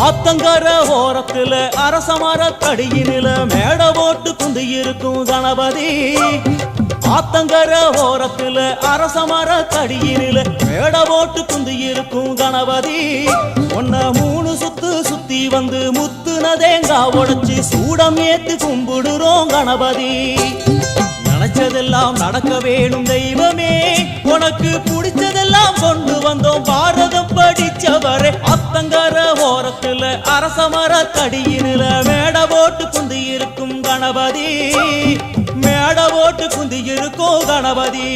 ஆத்தங்கர ஓரத்துல அரசமர தடியினில மேட போட்டு குந்தி இருக்கும் கணபதி. ஆத்தங்கர ஓரத்துல அரசமர தடியினில மேட போட்டு குந்தி இருக்கும் கணபதி. ஒன்ன 3 சுத்து சுத்தி வந்து முத்துன தேங்காய் உடைச்சு சூடம் ஏத்து கும்பிடுறோம் கணபதி. நினைச்சதெல்லாம் நடக்க வேணும் தெய்வமே, உனக்கு பிடிச்சதெல்லாம் கொண்டு வந்தோம் பாரதம் படிச்சவரே. அத்தங்கர ஓரத்துல அரசமர தடியினில மேட போட்டு குந்தி இருக்கும் கணபதி. மேட போட்டு குந்தி இருக்கும் கணபதி.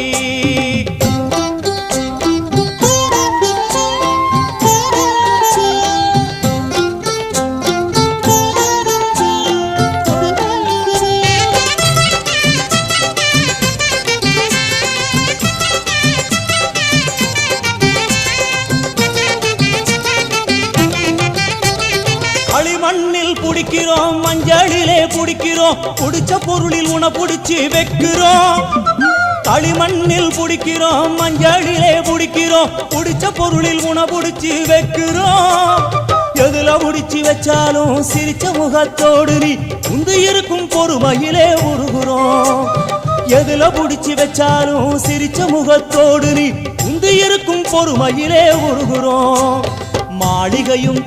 களிமண்ணில் புடிக்கிறோம், மஞ்சளிலே புடிக்கிறோம், புடிச்ச பொருளில் உன புடிச்சு வைக்கிறோம். களிமண்ணில் புடிக்கிறோம், மஞ்சளிலே புடிக்கிறோம், புடிச்ச பொருளில் உன புடிச்சு வைக்கிறோம். எதுல புடிச்சு வச்சாலும் சிரிச்ச முகத்தோடு நீ உந்து இருக்கும் பொறுமையிலே உருகுறோம். எதுல புடிச்சு வச்சாலும் சிரிச்ச முகத்தோடு நீ உந்து இருக்கும் பொறுமையிலே உருகுறோம். மாளிகையும்